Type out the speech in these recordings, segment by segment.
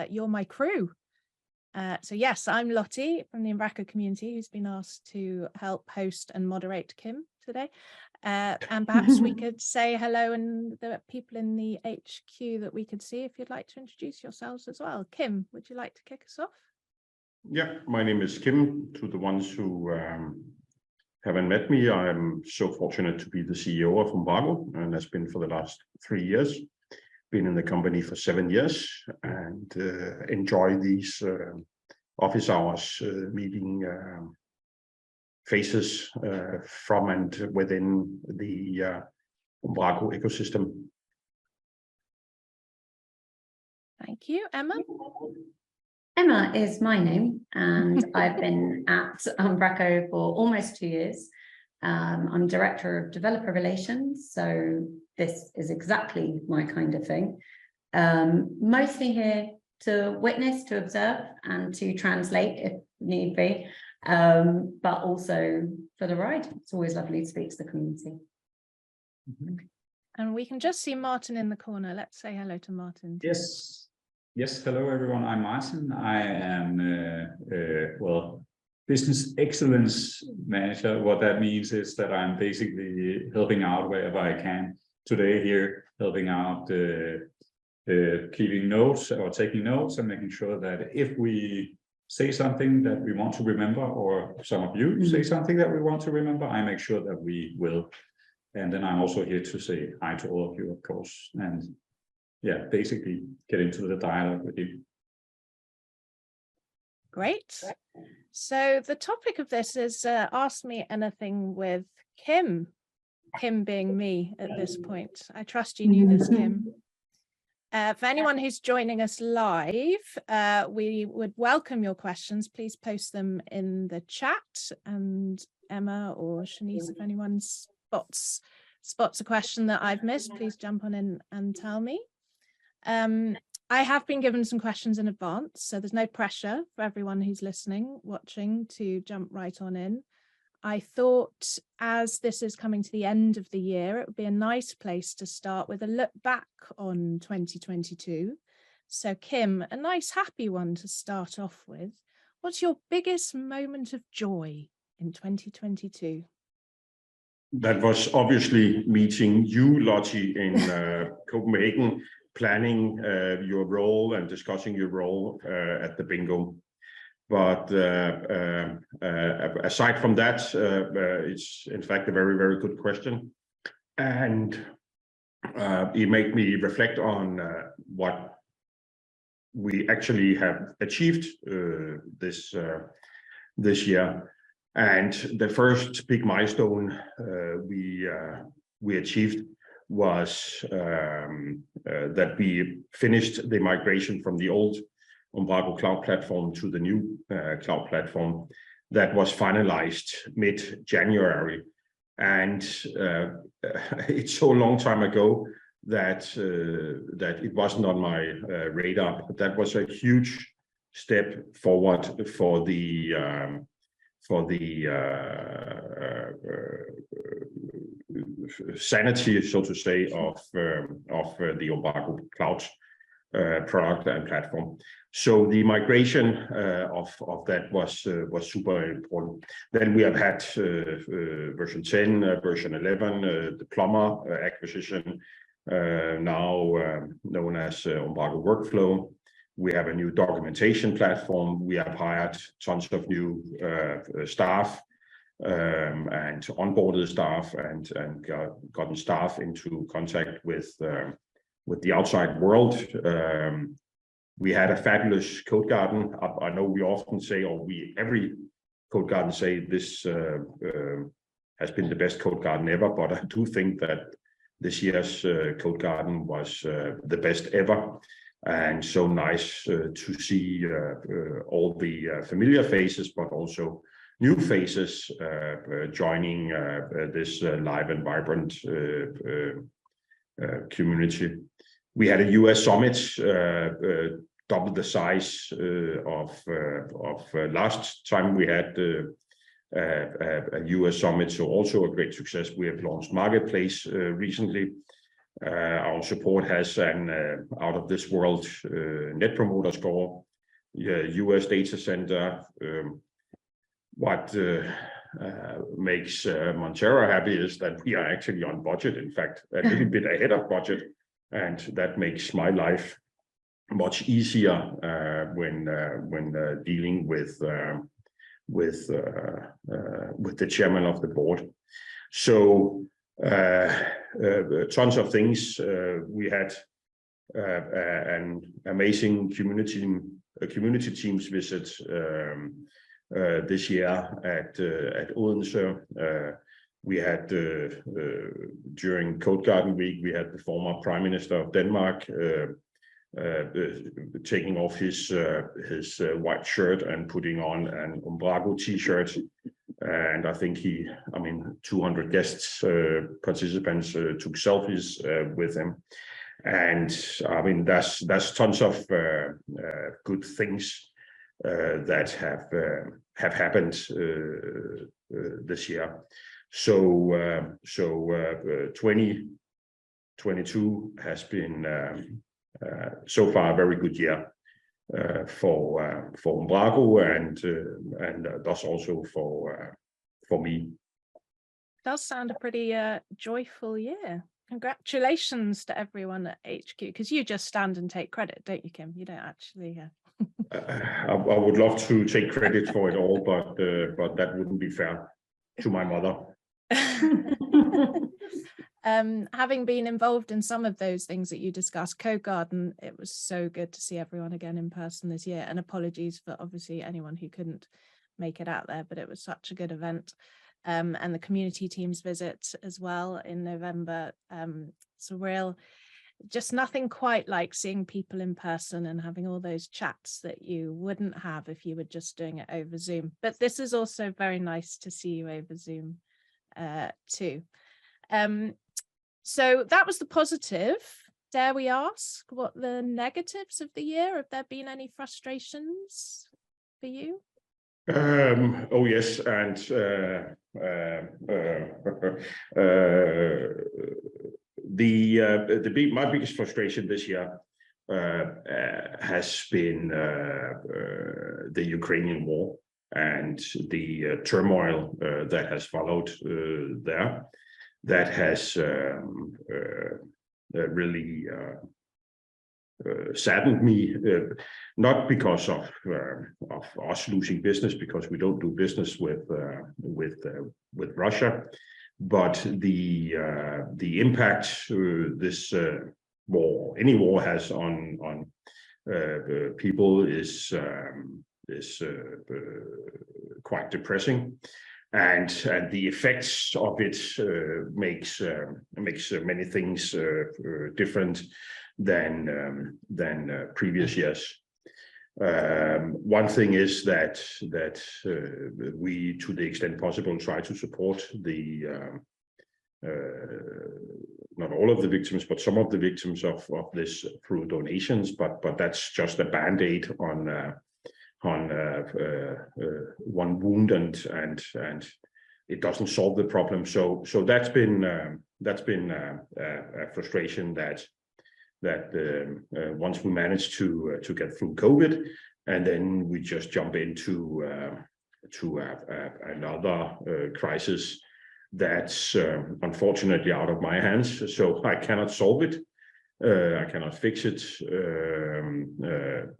you're my crew. So yes, I'm Lottie from the Umbraco community, who's been asked to help host and moderate Kim today. And perhaps we could say hello, and the people in the HQ that we could see, if you'd like to introduce yourselves as well. Kim, would you like to kick us off? Yeah, my name is Kim. To the ones who haven't met me, I'm so fortunate to be the CEO of Umbraco, and that's been for the last 3 years. Been in the company for 7 years, and enjoy these office hours meeting faces from and within the Umbraco ecosystem. Thank you. Emma? Emma is my name, and I've been at Umbraco for almost 2 years. I'm Director of Developer Relations, so this is exactly my kind of thing. Mostly here to witness, to observe, and to translate if need be, but also for the ride. It's always lovely to speak to the community. And we can just see Martin in the corner. Let's say hello to Martin. Yes. Yes, hello everyone. I'm Martin. I am, Business Excellence Manager. What that means is that I'm basically helping out wherever I can. Today here, helping out keeping notes or taking notes and making sure that if we say something that we want to remember, or some of you say something that we want to remember, I make sure that we will. And then I'm also here to say hi to all of you, of course. And yeah, basically get into the dialogue with you. Great. So the topic of this is Ask Me Anything with Kim. Kim being me at this point. I trust you knew this, Kim. For anyone who's joining us live, we would welcome your questions. Please post them in the chat, and Emma or Shanice, if anyone spots a question that I've missed, please jump on in and tell me. I have been given some questions in advance, so there's no pressure for everyone who's listening, watching, to jump right on in. I thought, as this is coming to the end of the year, it would be a nice place to start with a look back on 2022. So Kim, a nice happy one to start off with. What's your biggest moment of joy in 2022? That was obviously meeting you, Lottie, in Copenhagen, planning your role and discussing your role at the bingo. But aside from that, it's in fact a very, very good question. And it made me reflect on what we actually have achieved this year. And the first big milestone we achieved was that we finished the migration from the old Umbraco cloud platform to the new cloud platform that was finalized mid-January. And it's so long time ago that it wasn't on my radar. But that was a huge step forward for the sanity, so to say, of the Umbraco cloud product and platform. So the migration of that was super important. Then we have had version 10, version 11, the Plumber acquisition, now known as Umbraco Workflow. We have a new documentation platform. We have hired tons of new staff and onboarded staff and gotten staff into contact with the outside world. We had a fabulous code garden. I know we often say, or every code garden say this has been the best code garden ever, but I do think that this year's code garden was the best ever. And so nice to see all the familiar faces, but also new faces joining this live and vibrant community. We had a US summit, double the size of last time we had a US summit, so also a great success. We have launched Marketplace recently. Our support has an out of this world net promoter score. US data center. What makes Montero happy is that we are actually on budget, in fact, a little bit ahead of budget, and that makes my life much easier when dealing with the chairman of the board. So tons of things. We had an amazing community teams visit this year at Odense. We had during Coat Garden Week, we had the former Prime Minister of Denmark taking off his white shirt and putting on an Umbraco t-shirt. And I think 200 guests, participants took selfies with him. And I mean, there's tons of good things that have happened this year. So 2022 has been so far a very good year for Umbraco and thus also for me. Does sound a pretty joyful year. Congratulations to everyone at HQ, because you just stand and take credit, don't you, Kim? You don't actually. I would love to take credit for it all, but that wouldn't be fair to my mother. Having been involved in some of those things that you discussed, Coat Garden, it was so good to see everyone again in person this year. And apologies for obviously anyone who couldn't make it out there, but it was such a good event. And the community teams visit as well in November. It's a real, just nothing quite like seeing people in person and having all those chats that you wouldn't have if you were just doing it over Zoom. But this is also very nice to see you over Zoom too. So that was the positive. Dare we ask what the negatives of the year? Have there been any frustrations for you? Oh yes, and my biggest frustration this year has been the Ukrainian war and the turmoil that has followed there. That has really saddened me, not because of us losing business, because we don't do business with Russia, but the impact this war, any war, has on people is quite depressing. And the effects of it makes many things different than previous years. One thing is that we, to the extent possible, try to support the not all of the victims, but some of the victims of this through donations. But that's just a band-aid on one wound, and it doesn't solve the problem. So that's been a frustration that once we manage to get through COVID, and then we just jump into another crisis that's unfortunately out of my hands. So I cannot solve it. I cannot fix it.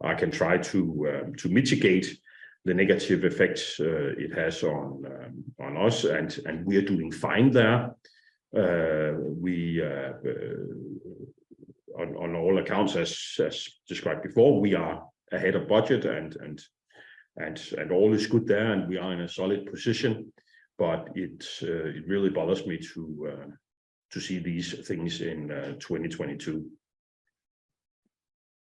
I can try to mitigate the negative effects it has on us, and we are doing fine there. We on all accounts, as described before, we are ahead of budget, and all is good there, and we are in a solid position. But it really bothers me to see these things in 2022.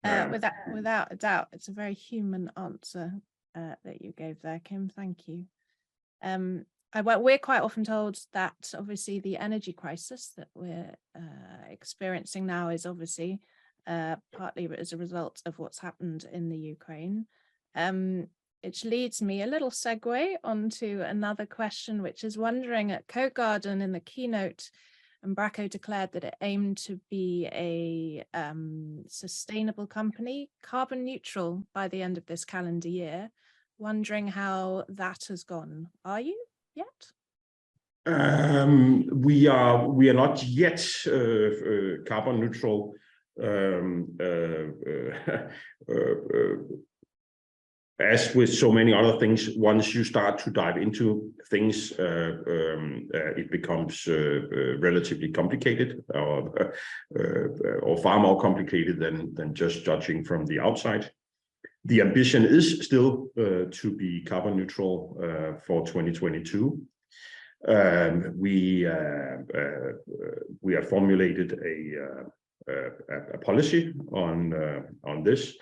Without a doubt, it's a very human answer that you gave there, Kim. Thank you. We're quite often told that obviously the energy crisis that we're experiencing now is obviously partly as a result of what's happened in the Ukraine. Which leads me a little segue onto another question, which is wondering, at Coat Garden in the keynote, Umbraco declared that it aimed to be a sustainable company, carbon neutral by the end of this calendar year. Wondering how that has gone. Are you yet? We are not yet carbon neutral. As with so many other things, once you start to dive into things, it becomes relatively complicated, or far more complicated than just judging from the outside. The ambition is still to be carbon neutral for 2022. We have formulated a policy on this.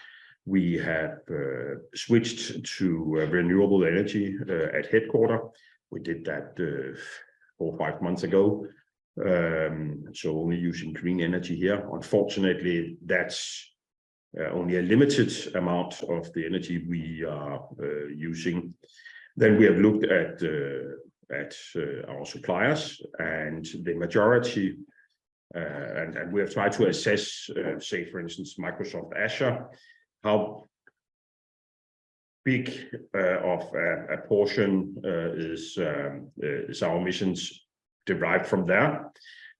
We have switched to renewable energy at headquarters. We did that 4 or 5 months ago. So only using green energy here. Unfortunately, that's only a limited amount of the energy we are using. Then we have looked at our suppliers, and the majority, and we have tried to assess, say for instance, Microsoft Azure, how big of a portion is our emissions derived from there,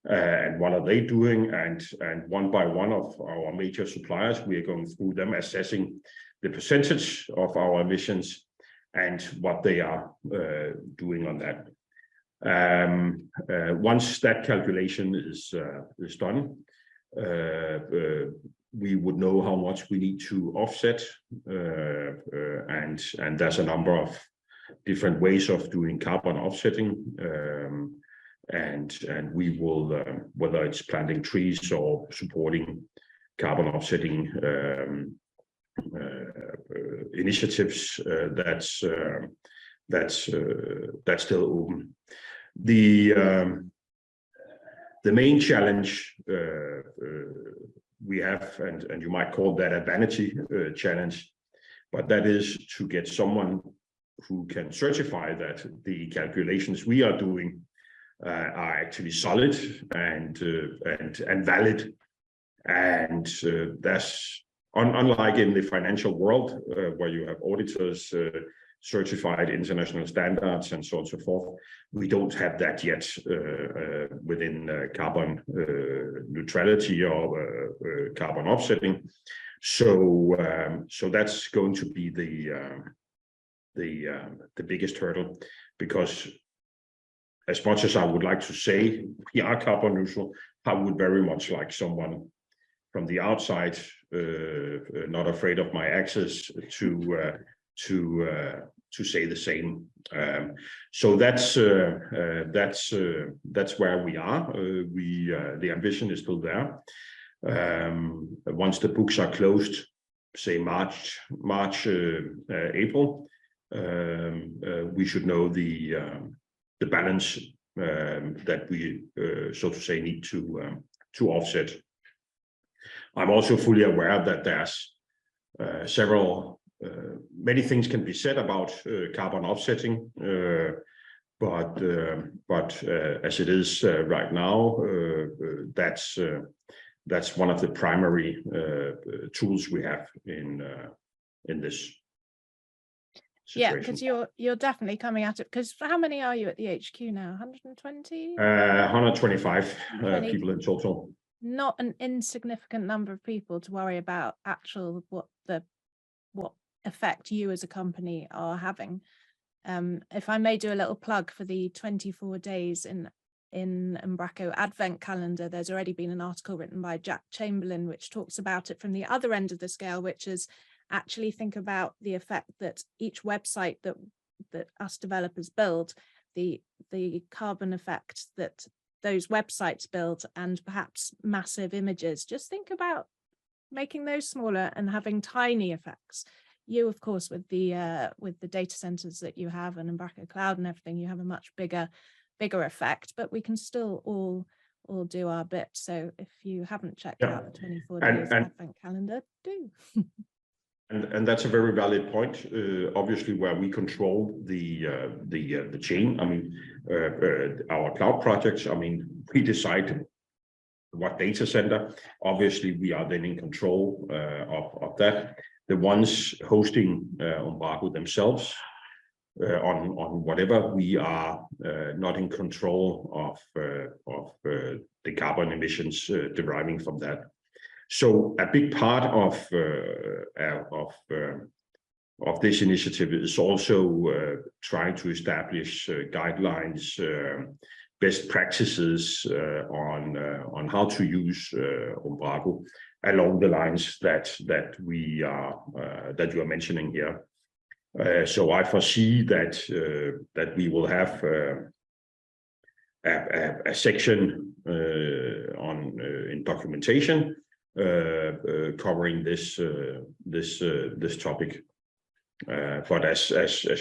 and what are they doing? And one by one of our major suppliers, we are going through them, assessing the percentage of our emissions and what they are doing on that. Once that calculation is done, we would know how much we need to offset, and there's a number of different ways of doing carbon offsetting, and we will, whether it's planting trees or supporting carbon offsetting initiatives, that's still open. The main challenge we have, and you might call that a vanity challenge, but that is to get someone who can certify that the calculations we are doing are actually solid and valid. And that's unlike in the financial world, where you have auditors, certified international standards and so on and so forth. We don't have that yet within carbon neutrality or carbon offsetting. So that's going to be the biggest hurdle, because as much as I would like to say we are carbon neutral, I would very much like someone from the outside, not afraid of my access, to say the same. So that's where we are. The ambition is still there. Once the books are closed, say March, April, we should know the balance that we, so to say, need to offset. I'm also fully aware that there's many things can be said about carbon offsetting, but as it is right now, that's one of the primary tools we have in this situation. Yeah, because you're definitely coming at it. Because how many are you at the HQ now? 120? 125 people in total. Not an insignificant number of people to worry about actual what effect you as a company are having. If I may do a little plug for the 24 days in Umbraco Advent calendar, there's already been an article written by Jack Chamberlain which talks about it from the other end of the scale, which is actually think about the effect that each website that us developers build, the carbon effect that those websites build, and perhaps massive images. Just think about making those smaller and having tiny effects. You, of course, with the data centers that you have and Umbraco Cloud and everything, you have a much bigger effect, but we can still all do our bit. So if you haven't checked out the 24 days Advent calendar, do. And that's a very valid point. Obviously, where we control the chain. I mean, our cloud projects. I mean, we decide what data center. Obviously, we are then in control of that. The ones hosting Umbraco themselves on whatever, we are not in control of the carbon emissions deriving from that. So a big part of this initiative is also trying to establish guidelines, best practices on how to use Umbraco along the lines that you are mentioning here. So I foresee that we will have a section in documentation covering this topic. But as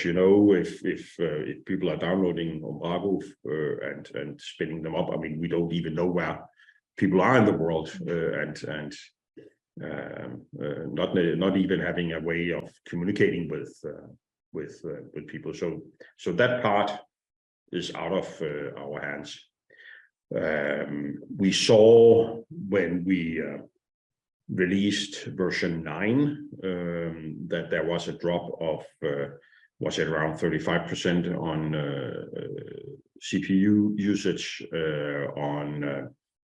you know, if people are downloading Umbraco and spinning them up, I mean, we don't even know where people are in the world, and not even having a way of communicating with people. So that part is out of our hands. We saw when we released version 9 that there was a drop of was it around 35% on CPU usage on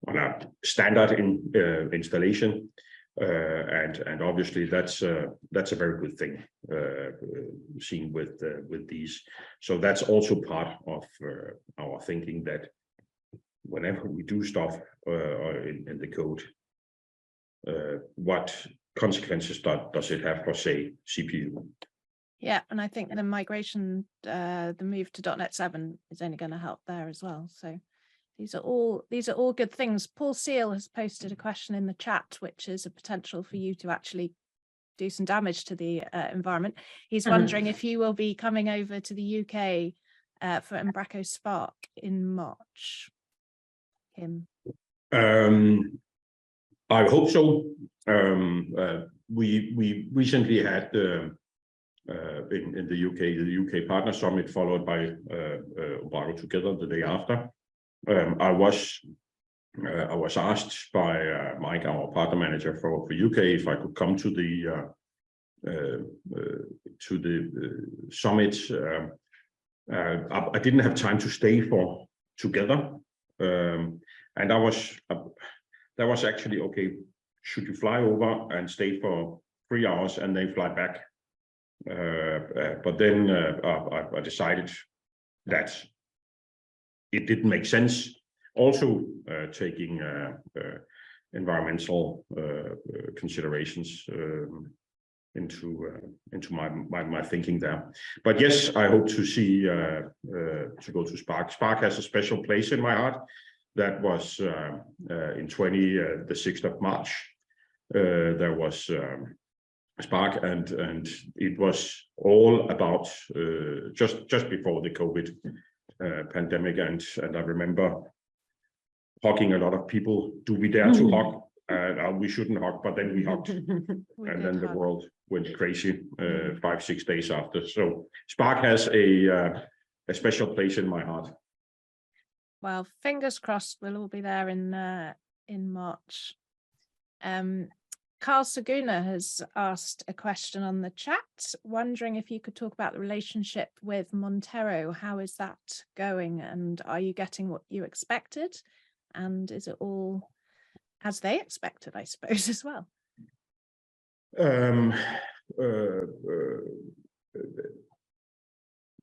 a standard installation, and obviously that's a very good thing seen with these. So that's also part of our thinking, that whenever we do stuff in the code, what consequences does it have for, say, CPU? Yeah, and I think the migration, the move to .NET 7 is only going to help there as well. So these are all good things. Paul Seal has posted a question in the chat, which is a potential for you to actually do some damage to the environment. He's wondering if you will be coming over to the UK for Umbraco Spark in March. Kim. I hope so. We recently had in the UK Partner Summit, followed by Umbraco Together the day after. I was asked by Mike, our partner manager for UK, if I could come to the summit. I didn't have time to stay for Together, and that was actually okay. Should you fly over and stay for 3 hours and then fly back? But then I decided that it didn't make sense. Also, taking environmental considerations into my thinking there. But yes, I hope to see to go to Spark. Spark has a special place in my heart. That was in the 6th of March. There was Spark, and it was all about just before the COVID pandemic, and I remember hugging a lot of people. Do we dare to hug? We shouldn't hug, but then we hugged, and then the world went crazy 5-6 days after. So Spark has a special place in my heart. Well, fingers crossed we'll all be there in March. Carl Saguna has asked a question on the chat, wondering if you could talk about the relationship with Montero. How is that going, and are you getting what you expected? And is it all as they expected, I suppose, as well?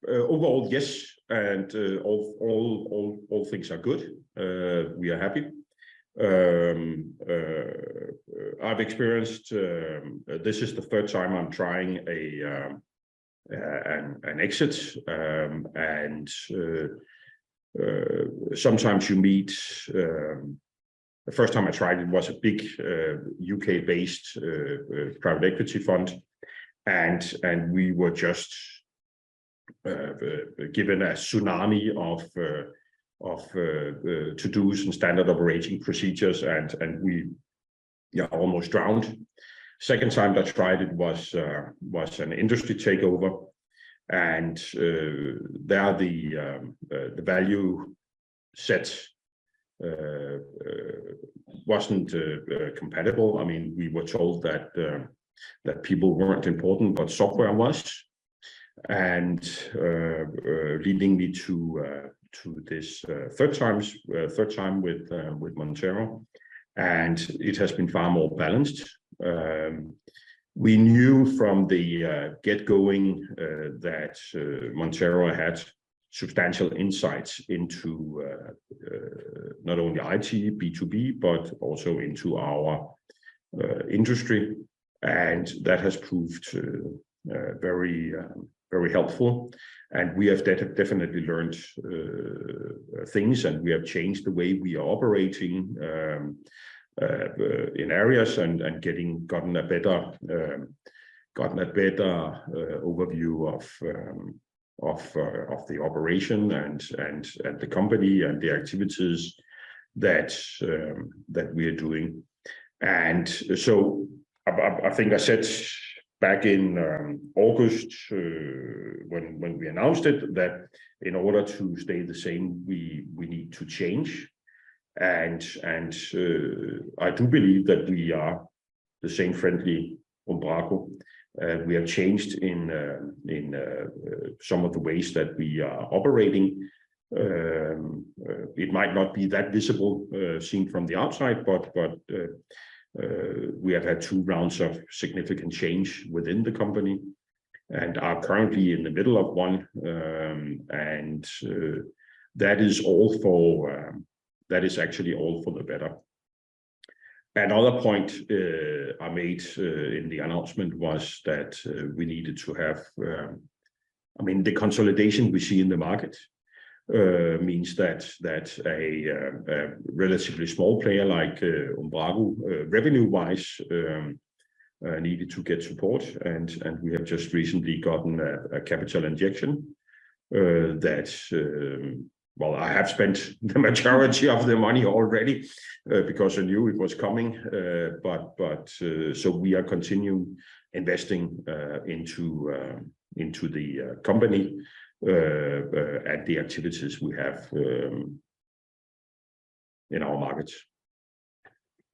Overall, yes, and all things are good. We are happy. I've experienced this is the third time I'm trying an exit, and sometimes you meet. The first time I tried it was a big UK-based private equity fund, and we were just given a tsunami of to-dos and standard operating procedures, and we almost drowned. Second time I tried it was an industry takeover, and there the value set wasn't compatible. I mean, we were told that that people weren't important, but software was, and leading me to this third time with Montero, and it has been far more balanced. We knew from the get-going that Montero had substantial insights into not only IT, B2B, but also into our industry. And that has proved very helpful. And we have definitely learned things, and we have changed the way we are operating in areas, and gotten a better overview of the operation and the company and the activities that we are doing. And so I think I said back in August when we announced it that in order to stay the same, we need to change. And I do believe that we are the same friendly Umbraco. We have changed in some of the ways that we are operating. It might not be that visible seen from the outside, but we have had 2 rounds of significant change within the company, and are currently in the middle of one. And that is all for. That is actually all for the better. Another point I made in the announcement was that we needed to have, I mean, the consolidation we see in the market means that a relatively small player like Umbraco, revenue-wise, needed to get support, and we have just recently gotten a capital injection that. Well, I have spent the majority of the money already because I knew it was coming. But so we are continuing investing into the company and the activities we have in our markets.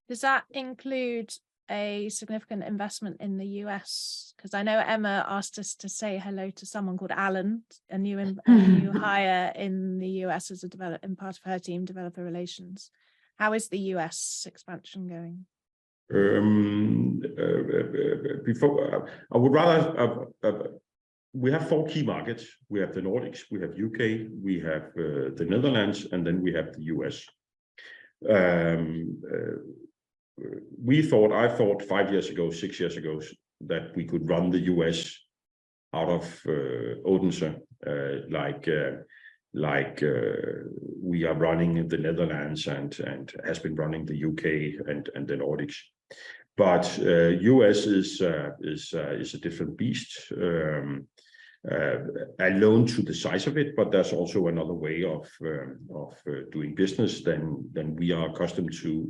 Does that include a significant investment in the US? Because I know Emma asked us to say hello to someone called Alan, a new hire in the US as in part of her team, developer relations. How is the US expansion going? Before I would rather we have 4 key markets. We have the Nordics, we have UK, we have the Netherlands, and then we have the US. I thought 5 years ago, 6 years ago, that we could run the US out of Odense, like we are running in the Netherlands and has been running the UK and the Nordics. But US is a different beast, alone to the size of it. But there's also another way of doing business than we are accustomed to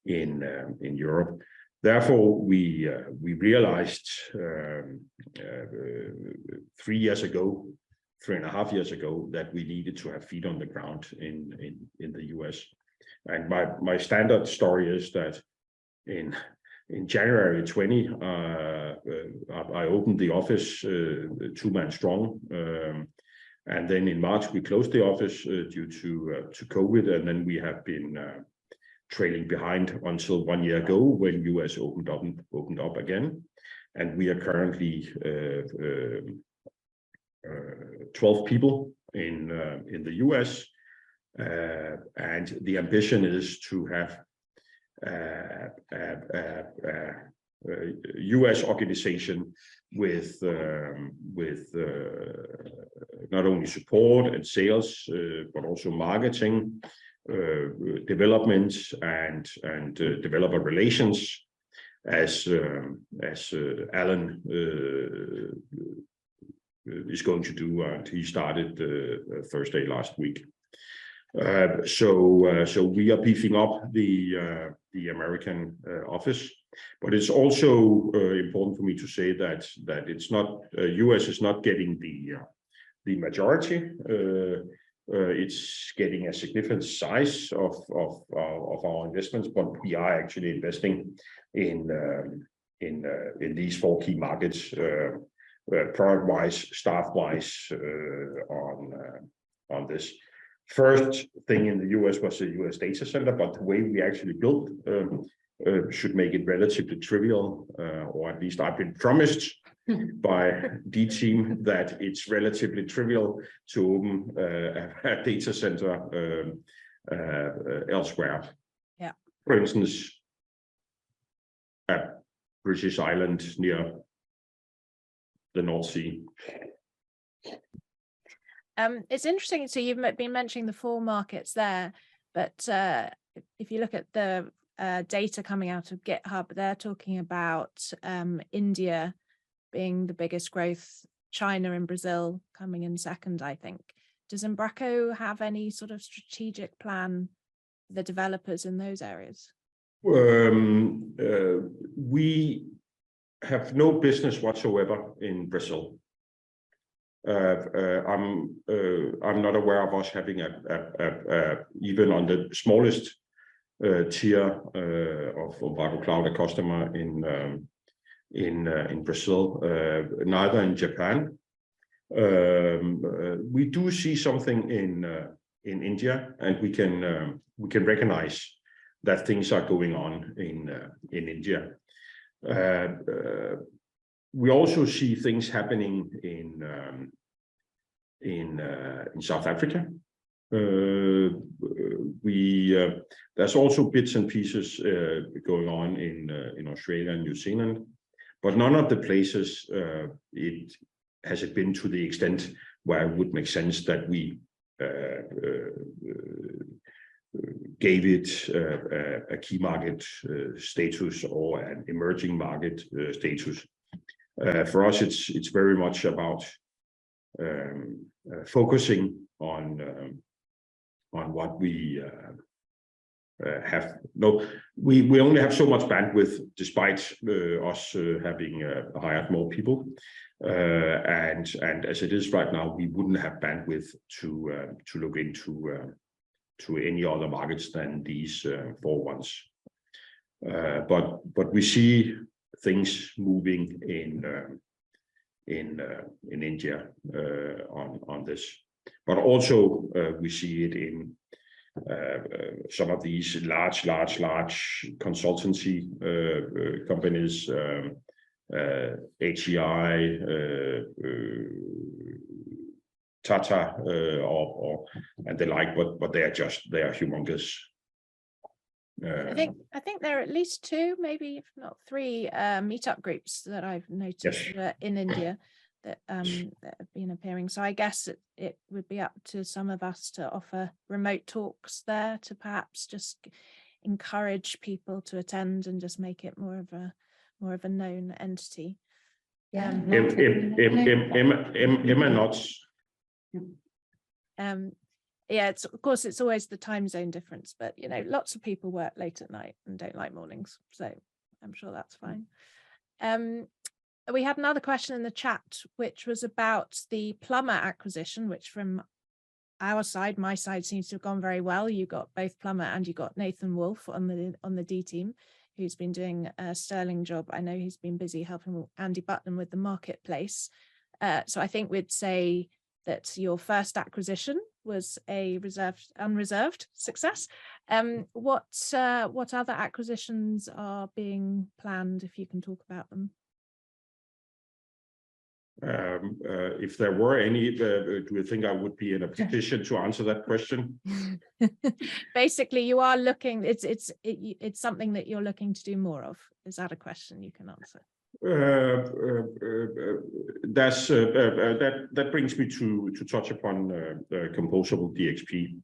in Europe. Therefore, we realized 3.5 years ago, that we needed to have feet on the ground in the US. And my standard story is that in January 20, I opened the office 2-man strong, and then in March we closed the office due to COVID, and then we have been trailing behind until 1 year ago when US opened up again, and we are currently 12 people in the US, and the ambition is to have US organization with not only support and sales, but also marketing, development and developer relations, as Alan is going to do, and he started Thursday last week. So we are beefing up the American office, But it's also important for me to say that it's not US is not getting the majority. It's getting a significant size of our investments, but we are actually investing in these 4 key markets, product-wise, staff-wise, on this. First thing in the US was a US data center, but the way we actually built should make it relatively trivial, or at least I've been promised by D team that it's relatively trivial to open a data center elsewhere. Yeah. For instance, at British Island near the North Sea. It's interesting. So you've been mentioning the 4 markets there, but if you look at the data coming out of GitHub, they're talking about India being the biggest growth, China and Brazil coming in second, I think. Does Umbraco have any sort of strategic plan for the developers in those areas? We have no business whatsoever in Brazil. I'm not aware of us having even on the smallest tier of Umbraco Cloud a customer in Brazil, neither in Japan. We do see something in India, and we can recognize that things are going on in India. We also see things happening in South Africa. There's also bits and pieces going on in Australia and New Zealand, but none of the places it has been to the extent where it would make sense that we gave it a key market status or an emerging market status. For us, it's very much about focusing on what we have. No, we only have so much bandwidth, despite us having hired more people, and as it is right now, we wouldn't have bandwidth to look into to any other markets than these 4 ones. But we see things moving in India on this, but also we see it in some of these large consultancy companies, HEI, Tata, and the like, but they are humongous. I think there are at least 2, maybe if not 3, meetup groups that I've noticed in India that have been appearing. So I guess it would be up to some of us to offer remote talks there to perhaps just encourage people to attend and just make it more of a known entity. Yeah. Emma nods. Yeah, of course it's always the time zone difference, but lots of people work late at night and don't like mornings, so I'm sure that's fine. We had another question in the chat, which was about the Plumber acquisition, which from our side, my side, seems to have gone very well. You got both Plumber and you got Nathan Wolf on the D team, who's been doing a sterling job. I know he's been busy helping Andy Button with the marketplace. So I think we'd say that your first acquisition was a unreserved success. What other acquisitions are being planned, if you can talk about them? If there were any, do you think I would be in a position to answer that question? Basically, you are looking. It's something that you're looking to do more of. Is that a question you can answer? That brings me to touch upon composable DXP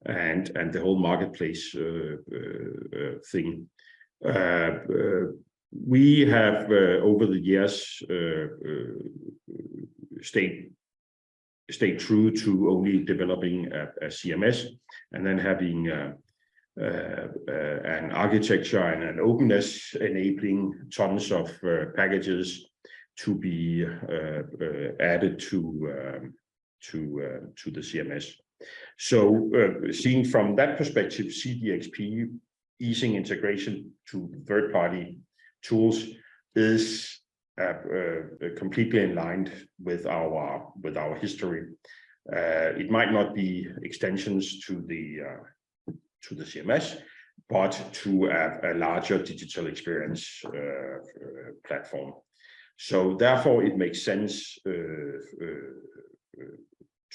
and the whole marketplace thing. We have over the years stayed true to only developing a CMS and then having an architecture and an openness, enabling tons of packages to be added to the CMS. So seen from that perspective, CDXP easing integration to third-party tools is completely in line with our history. It might not be extensions to the CMS, but to a larger digital experience platform. So therefore, it makes sense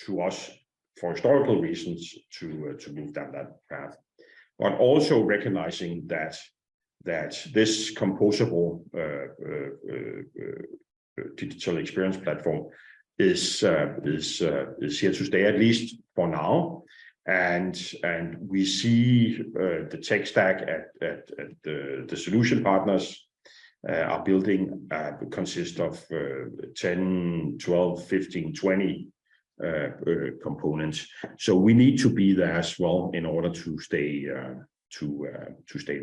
to us for historical reasons to move down that path, but also recognizing that this composable digital experience platform is here to stay, at least for now. And we see the tech stack at the solution partners are building consist of 10, 12, 15, 20 components. So we need to be there as well in order to stay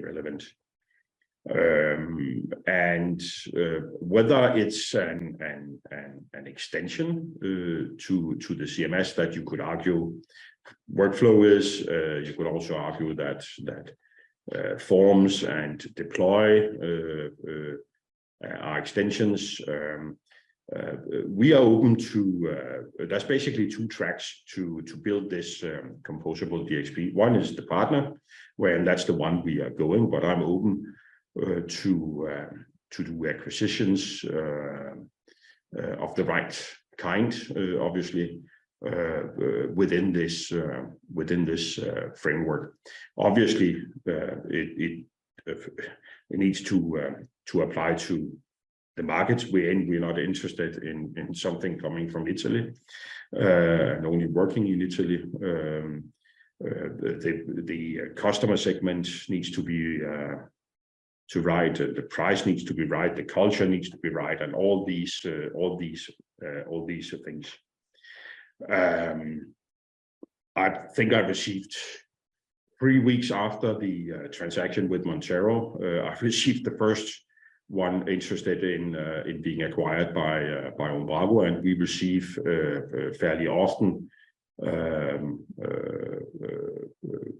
relevant. And whether it's an extension to the CMS that you could argue workflow is, you could also argue that forms and deploy are extensions. We are open to, there's basically two tracks to build this composable DXP. One is the partner, and that's the one we are going, but I'm open to do acquisitions of the right kind, obviously, within this framework. Obviously, it needs to apply to the markets we're in. We're not interested in something coming from Italy and only working in Italy. The customer segment needs to be right. The price needs to be right. The culture needs to be right, and all these things. I think I received 3 weeks after the transaction with Montero. I received the first one interested in being acquired by Umbraco, and we receive fairly often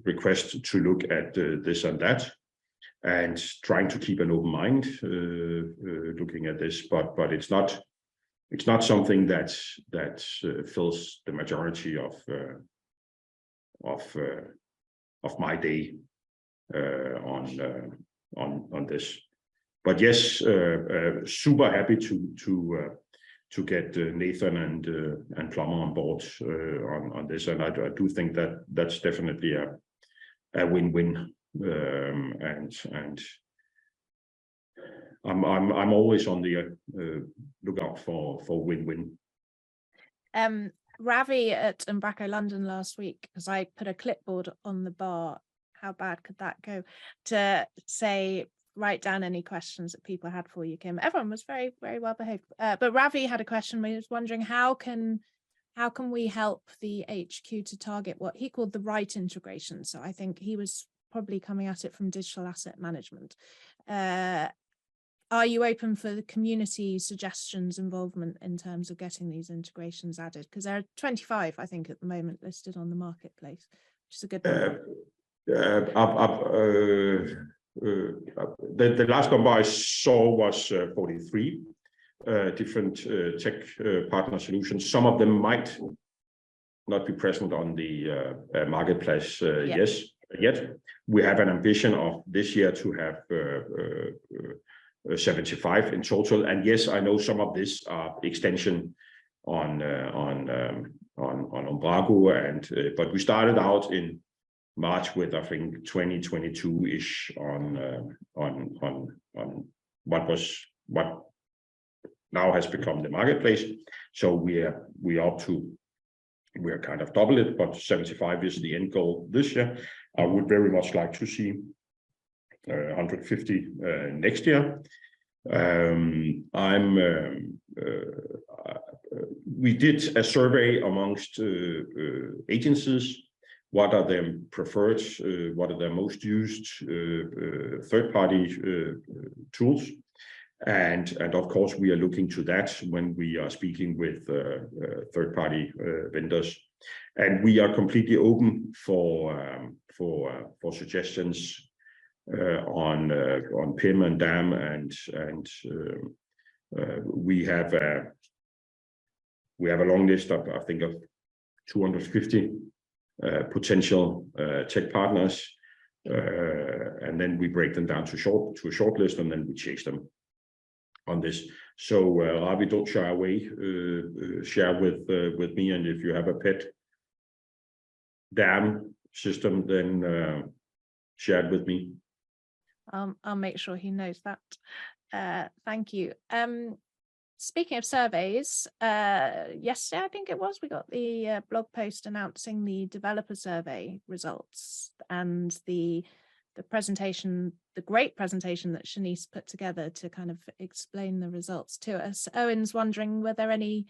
requests to look at this and that, and trying to keep an open mind looking at this, but it's not something that fills the majority of my day on this. But yes, super happy to get Nathan and Plummer on board on this, and I do think that that's definitely a win-win, and I'm always on the lookout for win-win. Ravi at Umbraco London last week, because I put a clipboard on the bar, how bad could that go, to say write down any questions that people had for you, Kim. Everyone was very, very well behaved. But Ravi had a question. He was wondering how can we help the HQ to target what he called the right integration. So I think he was probably coming at it from digital asset management. Are you open for the community suggestions, involvement in terms of getting these integrations added? Because there are 25, I think, at the moment listed on the marketplace, which is a good number. The last number I saw was 43 different tech partner solutions. Some of them might not be present on the marketplace yet. We have an ambition of this year to have 75 in total, and yes, I know some of this are extension on Umbraco, and but we started out in March with, I think, 2022-ish on what now has become the marketplace. So we are kind of double it, but 75 is the end goal this year. I would very much like to see 150 next year. We did a survey amongst agencies what are their preferred, what are their most used third-party tools. And of course, we are looking to that when we are speaking with third-party vendors. And we are completely open for suggestions on PIM and DAM, and we have a long list of, I think, of 250 potential tech partners, and then we break them down to a short list, and then we chase them on this. So Ravi, don't shy away, share with me, and if you have a pet DAM system, then share it with me. I'll make sure he knows that. Thank you. Speaking of surveys, yesterday, I think it was, we got the blog post announcing the developer survey results, and the presentation, the great presentation that Shanice put together to kind of explain the results to us. Owen's wondering, were there any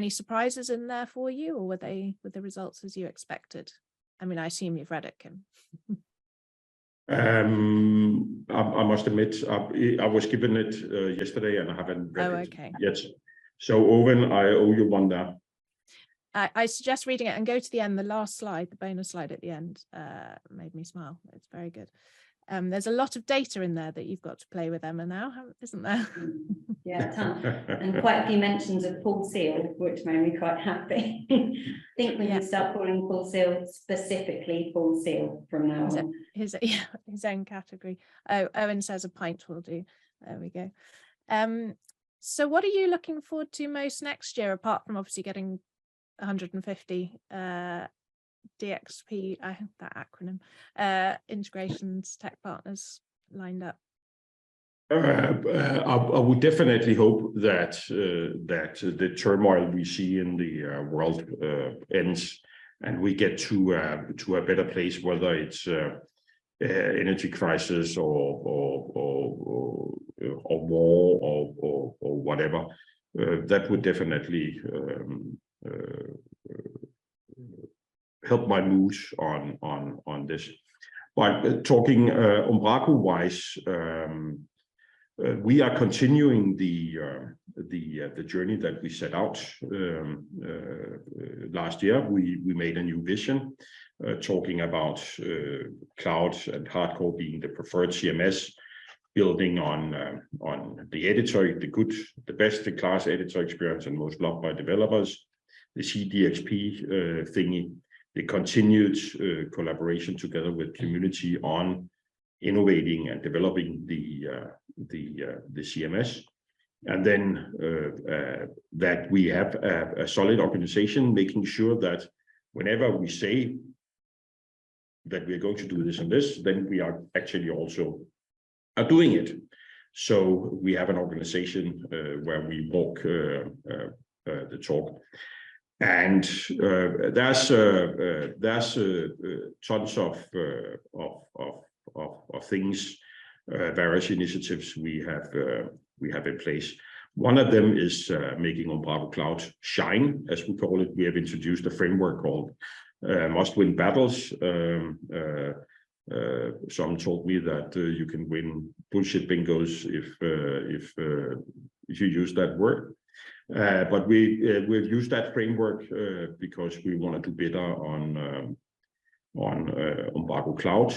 surprises in there for you, or were the results as you expected? I mean, I assume you've read it, Kim. I must admit, I was given it yesterday, and I haven't read it yet. So Owen, I owe you one there. I suggest reading it and go to the end. The last slide, the bonus slide at the end, made me smile. It's very good. There's a lot of data in there that you've got to play with, Emma, now, isn't there? Yeah, a ton. And quite a few mentions of Paul Seal, which made me quite happy. I think we can start calling Paul Seal specifically Paul Seal from now on. His own category. Oh, Owen says a pint will do. There we go. So what are you looking forward to most next year, apart from obviously getting 150 DXP, that acronym, integrations tech partners lined up? I would definitely hope that the turmoil we see in the world ends, and we get to a better place, whether it's energy crisis or war or whatever. That would definitely help my mood on this. But talking Umbraco wise, we are continuing the journey that we set out last year. We made a new vision, talking about cloud and hardcore being the preferred CMS, building on the editor, the best in class editor experience and most loved by developers, the CDXP thingy, the continued collaboration together with community on innovating and developing the CMS, and then that we have a solid organization, making sure that whenever we say that we are going to do this and this, then we are actually also doing it. So we have an organization where we walk the talk. And there's tons of things, various initiatives we have in place. One of them is making Umbraco Cloud shine, as we call it. We have introduced a framework called must-win battles. Some told me that you can win bullshit bingos if you use that word. But we've used that framework because we want to do better on Umbraco Cloud.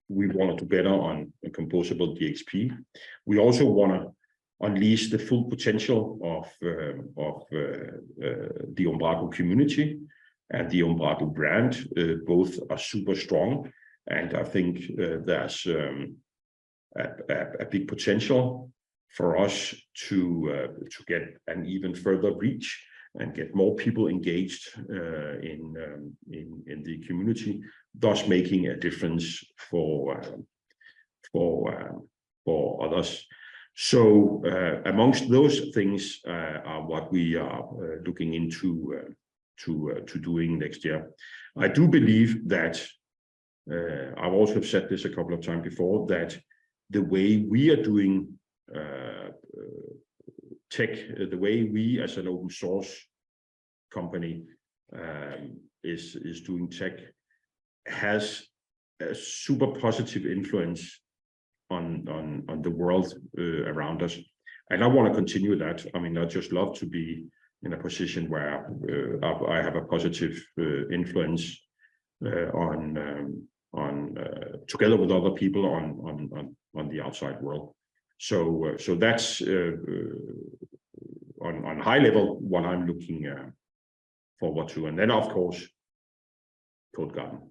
We want to do better on a composable DXP. We also want to unleash the full potential of the Umbraco community and the Umbraco brand. Both are super strong, and I think there's a big potential for us to get an even further reach and get more people engaged in the community, thus making a difference for others. So amongst those things are what we are looking into to doing next year. I do believe that I've also said this a couple of times before, that the way we are doing tech, the way we as an open source company is doing tech has a super positive influence on the world around us. And I want to continue that. I mean, I just love to be in a position where I have a positive influence together with other people on the outside world. So that's on high level what I'm looking forward to. And then of course, Code Garden.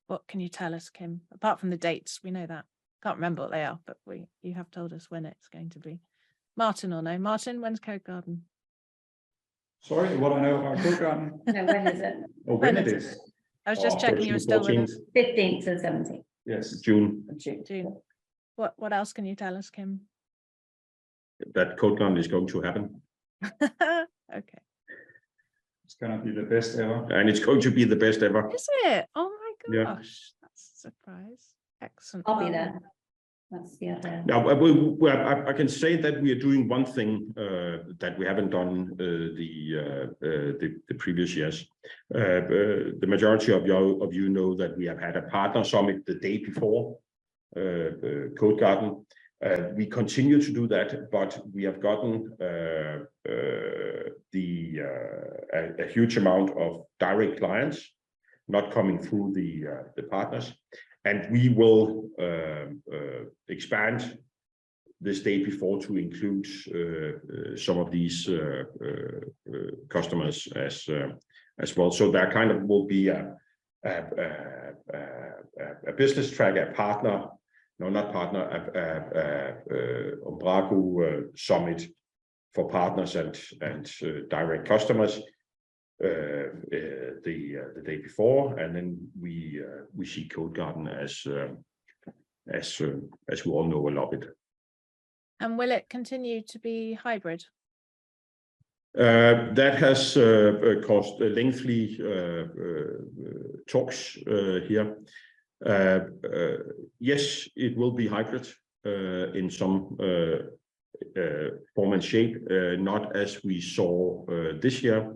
What can you tell us, Kim? Apart from the dates, we know that. Can't remember what they are, but you have told us when it's going to be. Martin or no? Martin, when's Code Garden? Sorry, what I know about Code Garden? No, when is it? Or when it is? I was just checking you were still with us. 15th and 17th Yes. June. of June. June. What else can you tell us, Kim? That Code Garden is going to happen. Okay. It's gonna be the best ever. And it's going to be the best ever. Is it? Oh my Yeah. gosh, that's a surprise. Excellent. I'll be Well, there. That's the other. Now, I can say that we are doing one thing that we haven't done the previous years. The majority of you know that we have had a partner summit the day before Code Garden. We continue to do that, but we have gotten a huge amount of direct clients not coming through the partners. And we will expand this day before to include some of these customers as well. So there kind of will be a business track, a partner, no, not partner, Umbraco summit for partners and direct customers the day before, and then we see Code Garden as we all know and love it. And will it continue to be hybrid? That has caused lengthy talks here. Yes, it will be hybrid in some form and shape, not as we saw this year.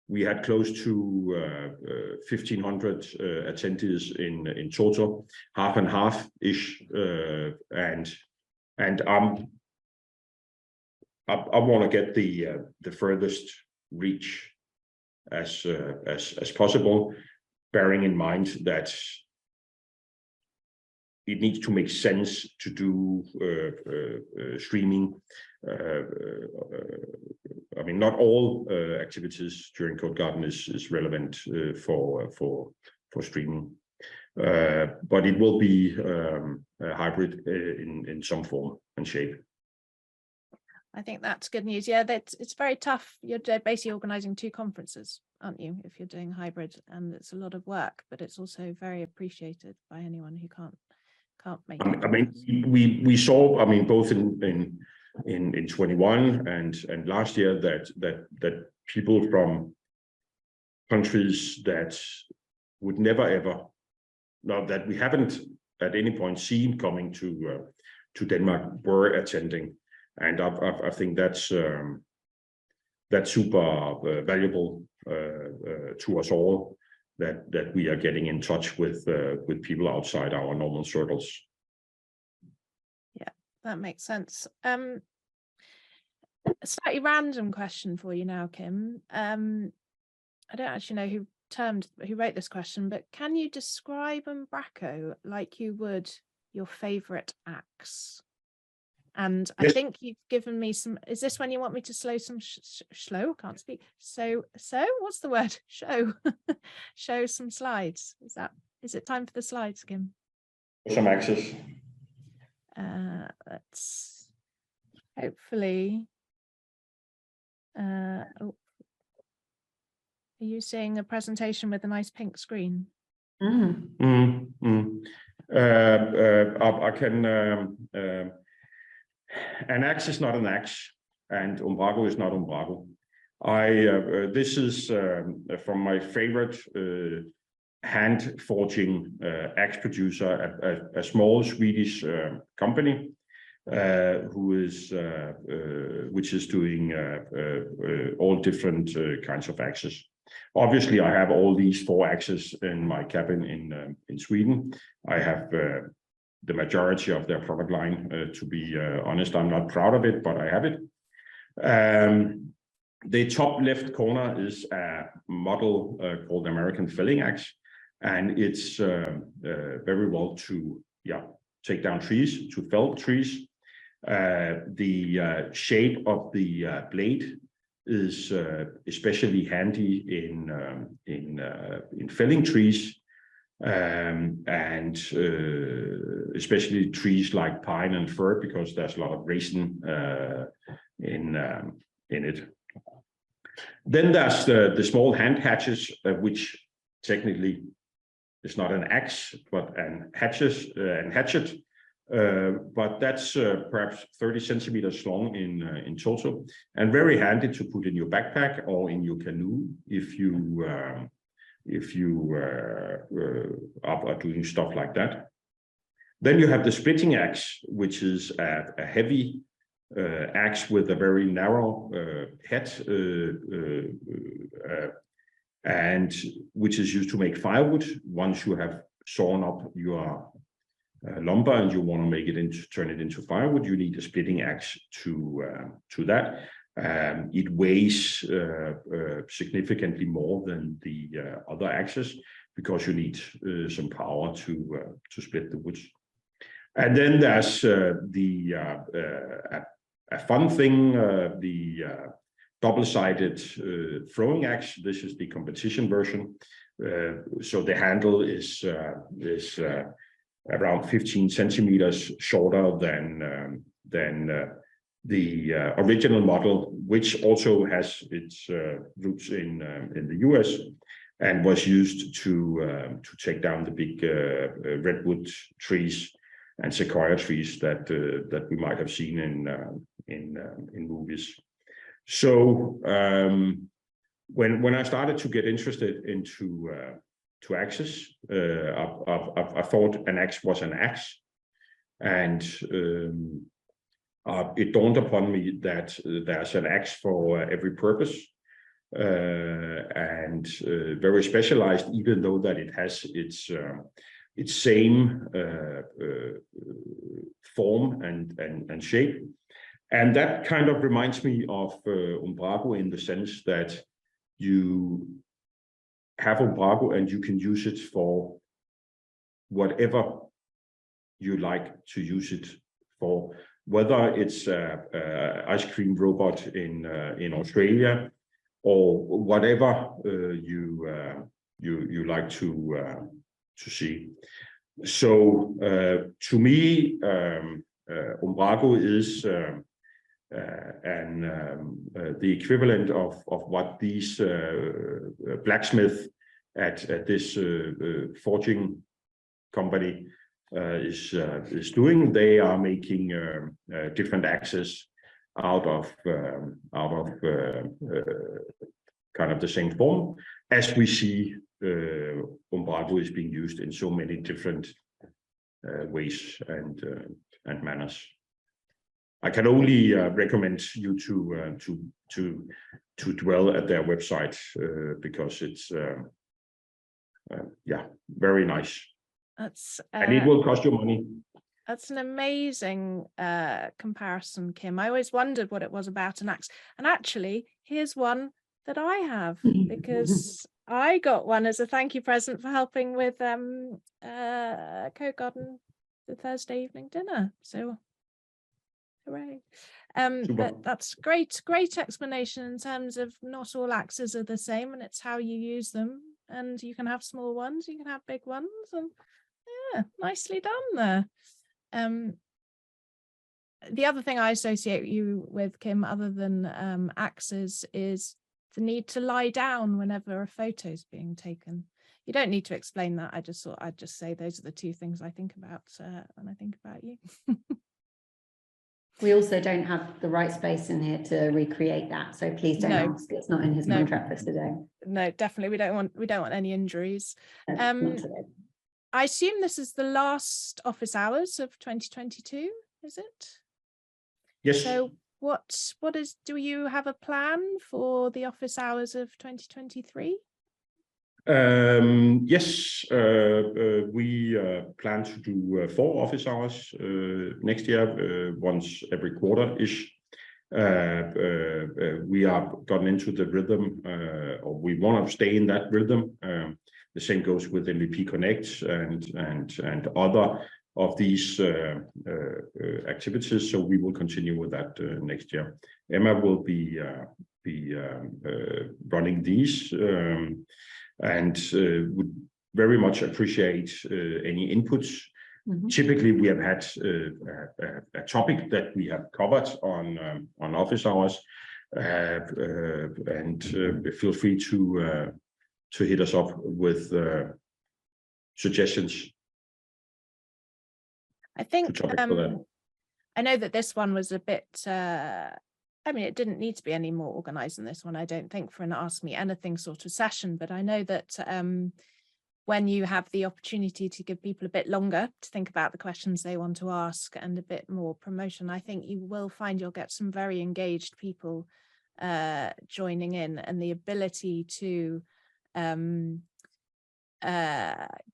We had close to 1,500 attendees in total, half and half ish, and I want to get the furthest reach as possible, bearing in mind that it needs to make sense to do streaming. I mean, not all activities during Code Garden is relevant for streaming, but it will be a hybrid in some form and shape. I think that's good news. Yeah, it's very tough. You're basically organizing two conferences, aren't you, if you're doing hybrid, and it's a lot of work, but it's also very appreciated by anyone who can't make it. I mean, we saw, I mean, both in 21 and last year that people from countries that would never ever, no, that we haven't at any point seen coming to Denmark were attending, and I think that's super valuable to us all. That we are getting in touch with people outside our normal circles. Yeah, that makes sense. A slightly random question for you now, Kim. I don't actually know who wrote this question, but can you describe Umbraco like you would your favorite axe? And yes. I think you've given me some. Is this when you want me to slow some slow? I can't speak. So what's the word? Show some slides. Is it time for the slides, Kim? Some axes. Let's hopefully. Are you seeing a presentation with a nice pink screen? I can. An axe is not an axe, and Umbraco is not Umbraco. This is from my favorite hand forging axe producer, a small Swedish company which is doing all different kinds of axes. Obviously, I have all these 4 axes in my cabin in Sweden. I have the majority of their product line. To be honest, I'm not proud of it, but I have it. The top left corner is a model called American felling axe, and it's very well to take down trees, to fell trees. The shape of the blade is especially handy in felling trees, and especially trees like pine and fir, because there's a lot of resin in it. Then there's the small hand hatches, which technically is not an axe, but an hatchet. But that's perhaps 30 centimeters long in total, and very handy to put in your backpack or in your canoe if you are doing stuff like that. Then you have the splitting axe, which is a heavy axe with a very narrow head, and which is used to make firewood. Once you have sawn up your lumber and you want to turn it into firewood, you need a splitting axe to that. It weighs significantly more than the other axes, because you need some power to split the wood. And then there's a fun thing, the double-sided throwing axe. This is the competition version. So the handle is around 15 centimeters shorter than the original model, which also has its roots in the US, and was used to take down the big redwood trees and sequoia trees that we might have seen in movies. So when I started to get interested into axes, I thought an axe was an axe, and it dawned upon me that there's an axe for every purpose, and very specialized, even though that it has its same form and shape. And that kind of reminds me of Umbraco, in the sense that you have Umbraco and you can use it for whatever you like to use it for, whether it's a ice cream robot in Australia, or whatever you like to see. So to me, Umbraco is the equivalent of what these blacksmith at this forging company is doing. They are making different axes out of kind of the same form, as we see Umbraco is being used in so many different ways and manners. I can only recommend you to dwell at their website, because it's very nice. That's and it will cost you money. That's an amazing comparison, Kim. I always wondered what it was about an axe, and actually here's one that I have, because I got one as a thank you present for helping with Coat Garden, the Thursday evening dinner. So hooray. But that's great explanation in terms of not all axes are the same, and it's how you use them. And you can have small ones, you can have big ones, and yeah, nicely done there. The other thing I associate you with, Kim, other than axes, is the need to lie down whenever a photo is being taken. You don't need to explain that. I just thought I'd just say those are the two things I think about when I think about you. We also don't have the right space in here to recreate that, so please don't ask. It's not in his contract for today. No, definitely we don't want any injuries. Not today. I assume this is the last office hours of 2022, is it? Yes. So do you have a plan for the office hours of 2023? Yes, we plan to do 4 office hours next year, once every quarter-ish. We have gotten into the rhythm, or we want to stay in that rhythm. The same goes with MVP Connect and other of these activities. So we will continue with that next year. Emma will be running these, and would very much appreciate any inputs. Typically, we have had a topic that we have covered on office hours, and feel free to hit us up with suggestions. I think for that. I know that this one was a bit. I mean, it didn't need to be any more organized than this one, I don't think, for an Ask Me Anything sort of session. But I know that when you have the opportunity to give people a bit longer to think about the questions they want to ask and a bit more promotion, I think you will find you'll get some very engaged people joining in, and the ability to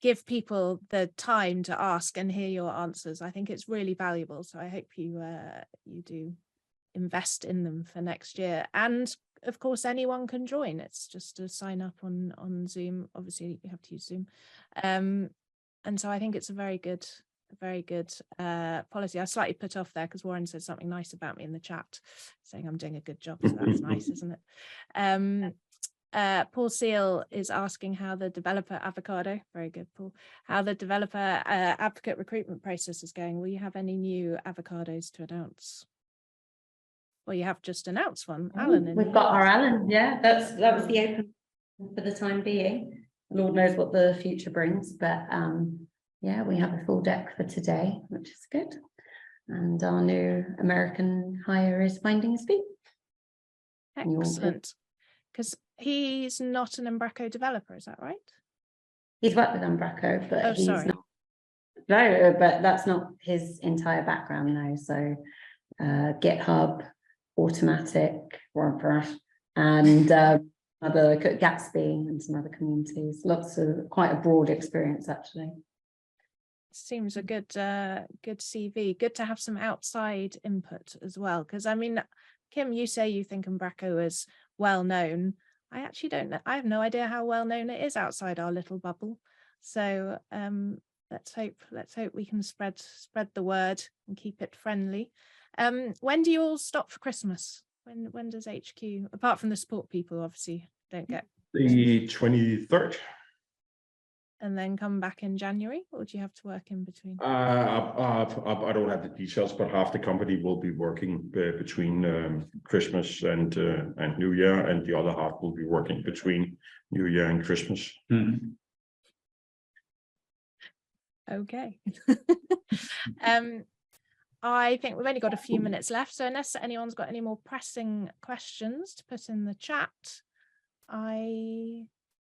give people the time to ask and hear your answers. I think it's really valuable. So I hope you do invest in them for next year. And of course, anyone can join. It's just to sign up on Zoom. Obviously, you have to use Zoom. And so I think it's a very good policy. I was slightly put off there because Warren said something nice about me in the chat, saying I'm doing a good job. So that's nice, isn't it? Paul Seal is asking how the developer avocado, very good, Paul, how the developer advocate recruitment process is going. Will you have any new avocados to announce? Well, you have just announced one, Alan. We've got our Alan. Yeah, that was the open for the time being. Lord knows what the future brings, but yeah, we have a full deck for today, which is good. And our new American hire is finding his feet. Excellent. Because he's not an Umbraco developer, is that right? He's worked with Umbraco, but he's sorry. not. No, but that's not his entire background, no. So GitHub, Automatic, WordPress, and other Gatsby and some other communities. Lots of quite a broad experience, actually. Seems a good CV. Good to have some outside input as well. Because I mean, Kim, you say you think Umbraco is well known. I actually don't know. I have no idea how well known it is outside our little bubble. So let's hope we can spread the word and keep it friendly. When do you all stop for Christmas? When does HQ, apart from the support people, obviously don't get the 23rd? And then come back in January, or do you have to work in between? I don't have the details, but half the company will be working between Christmas and New Year, and the other half will be working between New Year and Christmas. Okay. I think we've only got a few minutes left, so unless anyone's got any more pressing questions to put in the chat,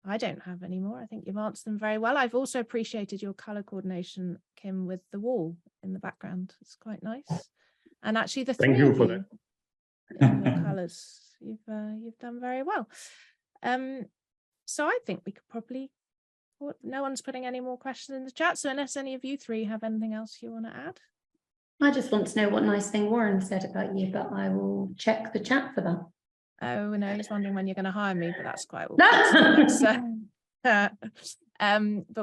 I don't have any more. I think you've answered them very well. I've also appreciated your color coordination, Kim, with the wall in the background. It's quite nice. And actually the three of you in your colors, you've done very well. So I think we could probably, no one's putting any more questions in the chat. So unless any of you three have anything else you want to add. I just want to know what nice thing Warren said about you, but I will check the chat for that. Oh no, he's wondering when you're going to hire me, but that's quite awkward. But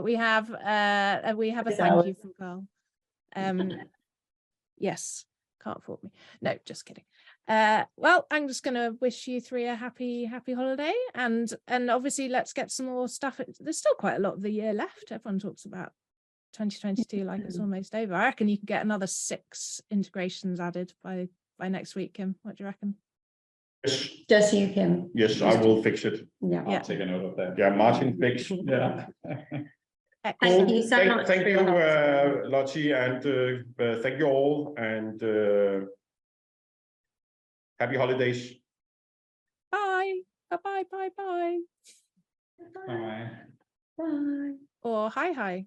we have a thank you from Carl. Yes, can't fault me. No, just kidding. Well, I'm just going to wish you three a happy holiday, and obviously let's get some more stuff. There's still quite a lot of the year left. Everyone talks about 2022 like it's almost over. I reckon you can get another 6 integrations added by next week, Kim. What do you reckon? Yes. Just you, Kim. Yes, I will fix it. Yeah. I'll take a note of that. Yeah, Martin fix. Yeah. Thank you so much. Thank you, Lottie, and thank you all, and happy holidays. Bye. Bye. Bye. Bye. Or hi.